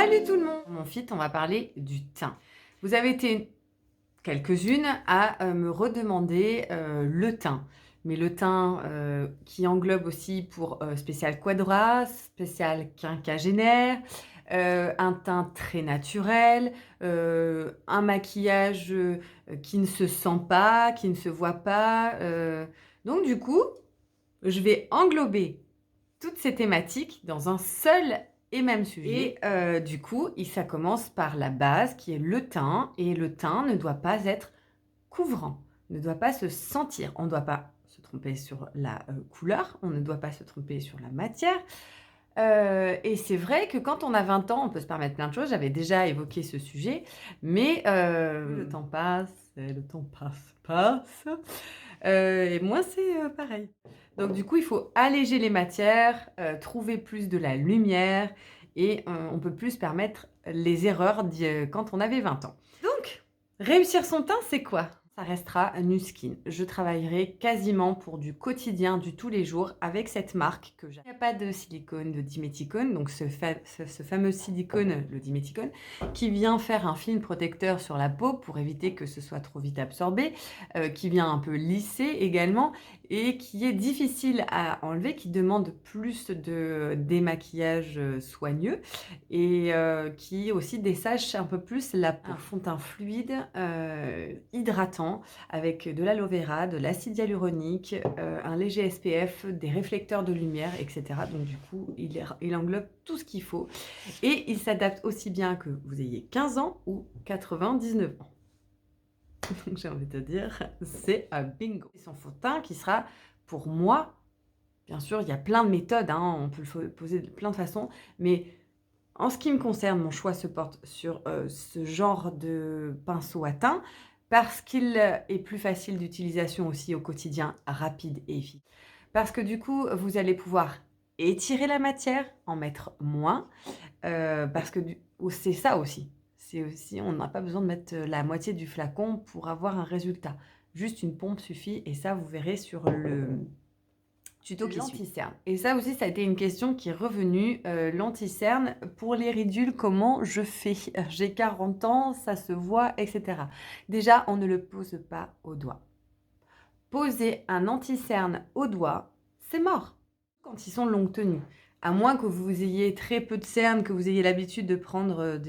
Salut tout le monde! Mon fit, on va parler du teint. Vous avez été quelques-unes à me redemander le teint. Mais le teint qui englobe aussi pour spécial quadra, spécial quinquagénaire, un teint très naturel, un maquillage qui ne se sent pas, qui ne se voit pas. Donc du coup, je vais englober toutes ces thématiques dans un seul et même sujet. Et du coup, ça commence par la base qui est le teint. Et le teint ne doit pas être couvrant, ne doit pas se sentir. On ne doit pas se tromper sur la couleur, on ne doit pas se tromper sur la matière. Et c'est vrai que quand on a 20 ans, on peut se permettre plein de choses. J'avais déjà évoqué ce sujet, mais le temps passe, le temps passe. Et moi, c'est pareil. Donc du coup, il faut alléger les matières, trouver plus de la lumière et on peut plus se permettre les erreurs quand on avait 20 ans. Donc, réussir son teint, c'est quoi? Ça restera Nu Skin. Je travaillerai quasiment pour du quotidien, du tous les jours avec cette marque que j'ai. Il n'y a pas de silicone, de diméthicone, donc ce fameux silicone, le diméthicone, qui vient faire un film protecteur sur la peau pour éviter que ce soit trop vite absorbé, qui vient un peu lisser également et qui est difficile à enlever, qui demande plus de démaquillage soigneux et qui aussi dessèche un peu plus la peau. Un fond de teint fluide, hydratant, avec de l'aloe vera, de l'acide hyaluronique, un léger SPF, des réflecteurs de lumière, etc. Donc du coup, il englobe tout ce qu'il faut. Et il s'adapte aussi bien que vous ayez 15 ans ou 99 ans. Donc j'ai envie de te dire, c'est un bingo. Son fond de teint qui sera, pour moi, bien sûr, il y a plein de méthodes, hein, on peut le poser de plein de façons, mais en ce qui me concerne, mon choix se porte sur ce genre de pinceau à teint parce qu'il est plus facile d'utilisation aussi au quotidien, rapide et efficace. Parce que du coup, vous allez pouvoir étirer la matière, en mettre moins, parce que c'est ça aussi. C'est aussi, on n'a pas besoin de mettre la moitié du flacon pour avoir un résultat. Juste une pompe suffit et ça, vous verrez sur le tuto qui suit. L'anti-cerne. Et ça aussi, ça a été une question qui est revenue. L'anti-cerne, pour les ridules, comment je fais? J'ai 40 ans, ça se voit, etc. Déjà, on ne le pose pas au doigt. Poser un anti-cerne au doigt, c'est mort. Quand ils sont longue tenue. À moins que vous ayez très peu de cernes, que vous ayez l'habitude de prendre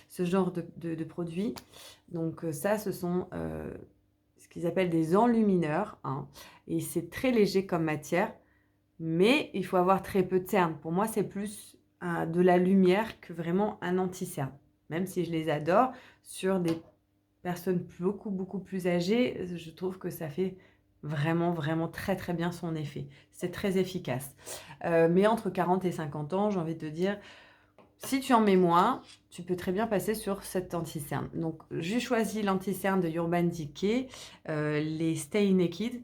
ce genre de produits. Donc ça, ce sont ce qu'ils appellent des enlumineurs, hein, et c'est très léger comme matière, mais il faut avoir très peu de cernes. Pour moi, c'est plus de la lumière que vraiment un anti-cerne, même si je les adore. Sur des personnes beaucoup plus âgées, je trouve que ça fait vraiment très bien son effet. C'est très efficace. Mais entre 40 et 50 ans, j'ai envie de te dire, si tu en mets moins, tu peux très bien passer sur cet anti-cerne. Donc, j'ai choisi l'anti-cerne de Urban Decay, les Stay Naked,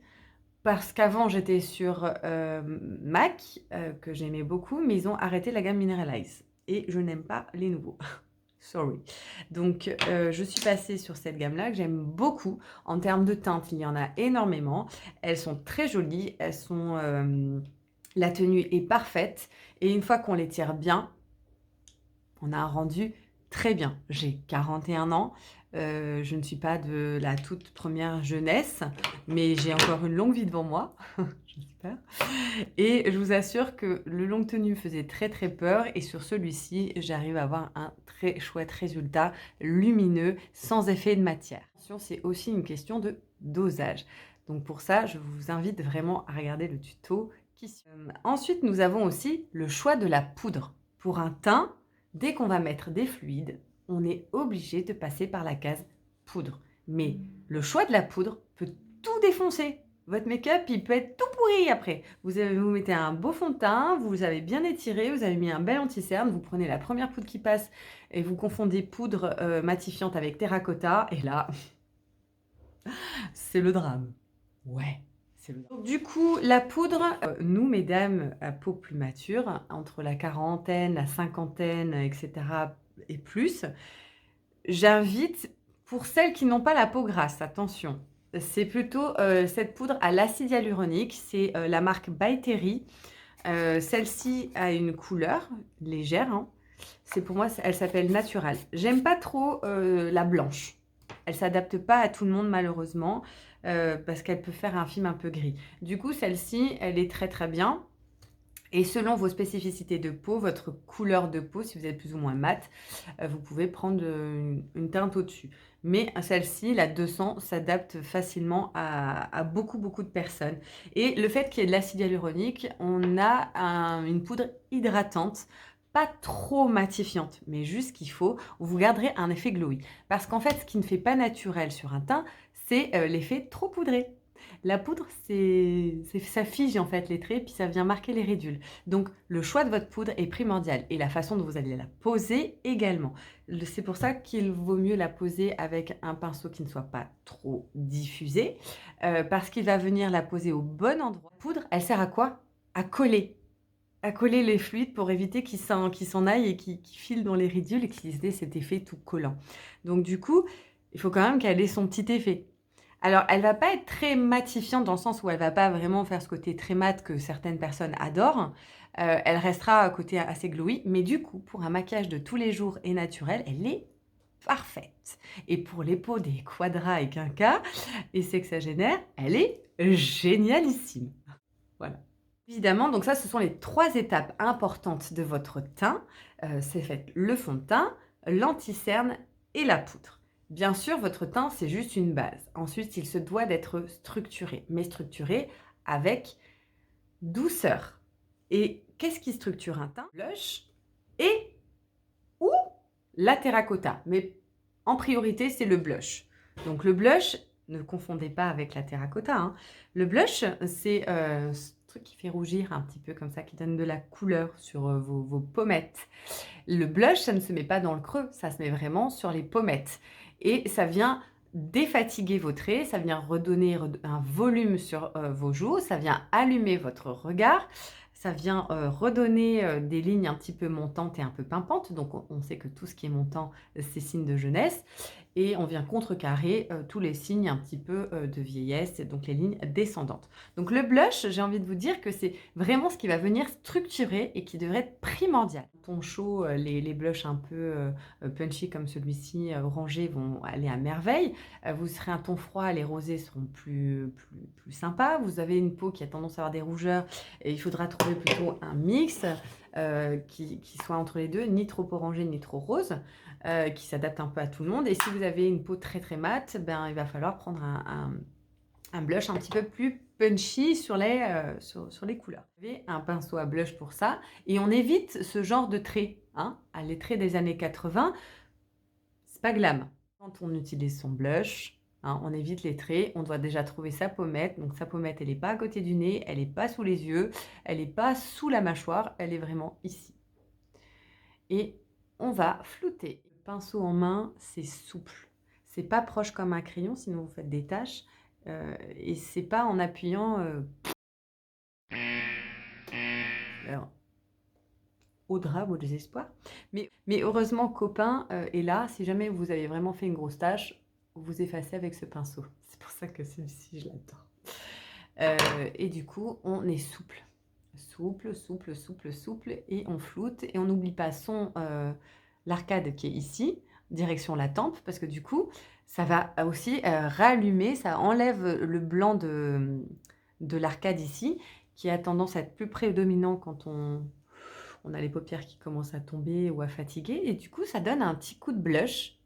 parce qu'avant, j'étais sur MAC, que j'aimais beaucoup, mais ils ont arrêté la gamme Mineralize. Et je n'aime pas les nouveaux. Sorry. Donc, je suis passée sur cette gamme-là, que j'aime beaucoup. En termes de teinte, il y en a énormément. Elles sont très jolies. Elles sont... la tenue est parfaite. Et une fois qu'on les tire bien, on a un rendu très bien. J'ai 41 ans, je ne suis pas de la toute première jeunesse, mais j'ai encore une longue vie devant moi, j'espère. Et je vous assure que le longue tenue faisait très peur et sur celui-ci, j'arrive à avoir un très chouette résultat, lumineux, sans effet de matière. Attention, c'est aussi une question de dosage. Donc pour ça, je vous invite vraiment à regarder le tuto qui suit. Ensuite, nous avons aussi le choix de la poudre. Pour un teint, dès qu'on va mettre des fluides, on est obligé de passer par la case poudre. Mais le choix de la poudre peut tout défoncer. Votre make-up, il peut être tout pourri après. Vous mettez un beau fond de teint, vous avez bien étiré, vous avez mis un bel anti-cerne, vous prenez la première poudre qui passe et vous confondez poudre matifiante avec terracotta, et là, c'est le drame. Ouais. Donc, du coup, la poudre, nous, mesdames à peau plus mature, entre la quarantaine, la cinquantaine, etc. et plus, j'invite, pour celles qui n'ont pas la peau grasse, attention, c'est plutôt cette poudre à l'acide hyaluronique, c'est la marque By Terry. Celle-ci a une couleur légère, hein, C'est pour moi, elle s'appelle Natural. J'aime pas trop la blanche. Elle s'adapte pas à tout le monde malheureusement parce qu'elle peut faire un film un peu gris. Du coup, celle-ci, elle est très très bien. Et selon vos spécificités de peau, votre couleur de peau, si vous êtes plus ou moins mat, vous pouvez prendre une teinte au-dessus. Mais celle-ci, la 200, s'adapte facilement à beaucoup, beaucoup de personnes. Et le fait qu'il y ait de l'acide hyaluronique, on a une poudre hydratante, pas trop matifiante, mais juste qu'il faut, vous garderez un effet glowy. Parce qu'en fait, ce qui ne fait pas naturel sur un teint, c'est l'effet trop poudré. La poudre, ça fige en fait les traits, puis ça vient marquer les ridules. Donc, le choix de votre poudre est primordial et la façon dont vous allez la poser également. C'est pour ça qu'il vaut mieux la poser avec un pinceau qui ne soit pas trop diffusé, parce qu'il va venir la poser au bon endroit. La poudre, elle sert à quoi? À coller les fluides pour éviter qu'ils s'en aillent et qu'ils filent dans les ridules et qu'ils aient cet effet tout collant. Donc du coup, il faut quand même qu'elle ait son petit effet. Alors, elle va pas être très matifiante dans le sens où elle va pas vraiment faire ce côté très mat que certaines personnes adorent. Elle restera à côté assez glowy, mais du coup, pour un maquillage de tous les jours et naturel, elle est parfaite. Et pour les peaux des quadras et quinquas et sexagénaires, elle est génialissime. Voilà. Évidemment, donc ça, ce sont les 3 étapes importantes de votre teint. C'est fait le fond de teint, l'anti-cerne et la poudre. Bien sûr, votre teint, c'est juste une base. Ensuite, il se doit d'être structuré, mais structuré avec douceur. Et qu'est-ce qui structure un teint? Blush et ou la terracotta. Mais en priorité, c'est le blush. Donc le blush, ne confondez pas avec la terracotta, hein. Le blush, c'est ce truc qui fait rougir un petit peu comme ça, qui donne de la couleur sur vos pommettes. Le blush, ça ne se met pas dans le creux, ça se met vraiment sur les pommettes. Et ça vient défatiguer vos traits, ça vient redonner un volume sur vos joues, ça vient allumer votre regard, ça vient redonner des lignes un petit peu montantes et un peu pimpantes. Donc on sait que tout ce qui est montant, c'est signe de jeunesse. Et on vient contrecarrer tous les signes un petit peu de vieillesse, donc les lignes descendantes. Donc le blush, j'ai envie de vous dire que c'est vraiment ce qui va venir structurer et qui devrait être primordial. Ton chaud, les blushs un peu punchy comme celui-ci, orangé, vont aller à merveille. Vous serez un ton froid, les rosés seront plus sympas. Vous avez une peau qui a tendance à avoir des rougeurs et il faudra trouver plutôt un mix qui soit entre les deux, ni trop orangé ni trop rose. Qui s'adapte un peu à tout le monde. Et si vous avez une peau très très mate, ben, il va falloir prendre un blush un petit peu plus punchy sur les couleurs. Vous avez un pinceau à blush pour ça. Et on évite ce genre de traits. Hein. Les traits des années 80, c'est pas glam. Quand on utilise son blush, hein, on évite les traits. On doit déjà trouver sa pommette. Donc sa pommette, elle n'est pas à côté du nez, elle n'est pas sous les yeux, elle n'est pas sous la mâchoire, elle est vraiment ici. Et on va flouter. Le pinceau en main, c'est souple. C'est pas proche comme un crayon, sinon vous faites des taches. Et c'est pas en appuyant alors, au drame, au désespoir. Mais heureusement, copain est là. Si jamais vous avez vraiment fait une grosse tache, vous effacez avec ce pinceau. C'est pour ça que celui-ci, je l'adore. Et du coup, on est souple. Souple, souple, souple, souple. Et on floute. Et on n'oublie pas l'arcade qui est ici, direction la tempe, parce que du coup, ça va aussi rallumer, ça enlève le blanc de l'arcade ici, qui a tendance à être plus prédominant quand on a les paupières qui commencent à tomber ou à fatiguer. Et du coup, ça donne un petit coup de blush.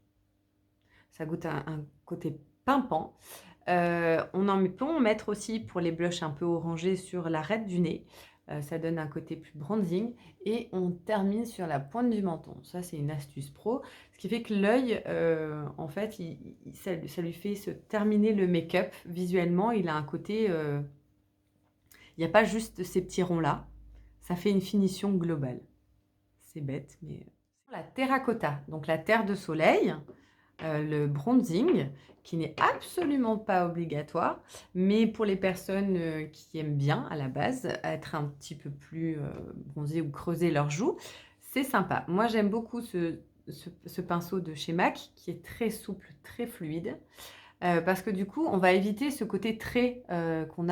Ça goûte un côté pimpant. Peut en mettre aussi pour les blushs un peu orangés sur l'arête du nez. Ça donne un côté plus bronzing. Et on termine sur la pointe du menton. Ça, c'est une astuce pro. Ce qui fait que l'œil, en fait, ça lui fait se terminer le make-up visuellement. Il a un côté... il n'y a pas juste ces petits ronds-là. Ça fait une finition globale. C'est bête, mais... La terracotta, donc la terre de soleil. Le bronzing, qui n'est absolument pas obligatoire, mais pour les personnes qui aiment bien à la base être un petit peu plus bronzées ou creuser leurs joues, c'est sympa. Moi, j'aime beaucoup ce pinceau de chez MAC qui est très souple, très fluide. Parce que du coup, on va éviter ce côté trait, qu'on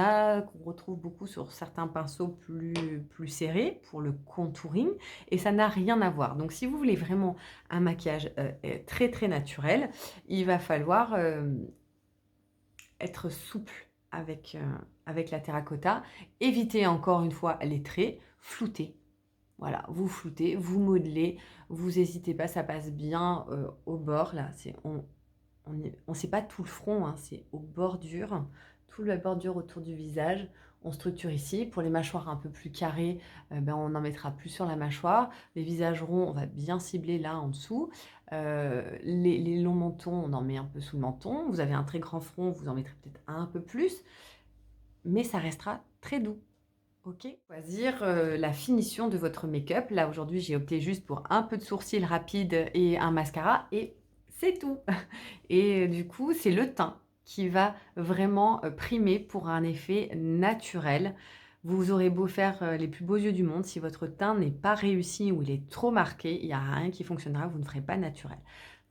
retrouve beaucoup sur certains pinceaux plus serrés pour le contouring et ça n'a rien à voir. Donc si vous voulez vraiment un maquillage, très, très naturel, il va falloir, être souple avec la terracotta. Évitez encore une fois les traits, flouter. Voilà, vous floutez, vous modelez, vous hésitez pas, ça passe bien, au bord là, on sait pas tout le front, hein, c'est aux bordures, toute la bordure autour du visage. On structure ici. Pour les mâchoires un peu plus carrées, ben, on en mettra plus sur la mâchoire. Les visages ronds, on va bien cibler là en dessous. Les longs mentons, on en met un peu sous le menton. Vous avez un très grand front, vous en mettrez peut-être un peu plus, mais ça restera très doux. OK. Choisir, la finition de votre make-up. Là, aujourd'hui, j'ai opté juste pour un peu de sourcils rapide et un mascara et c'est tout. Et du coup, c'est le teint qui va vraiment, primer pour un effet naturel. Vous aurez beau faire, les plus beaux yeux du monde, si votre teint n'est pas réussi ou il est trop marqué, il y a rien qui fonctionnera, vous ne ferez pas naturel.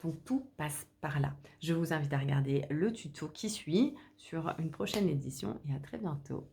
Donc tout passe par là. Je vous invite à regarder le tuto qui suit sur une prochaine édition et à très bientôt.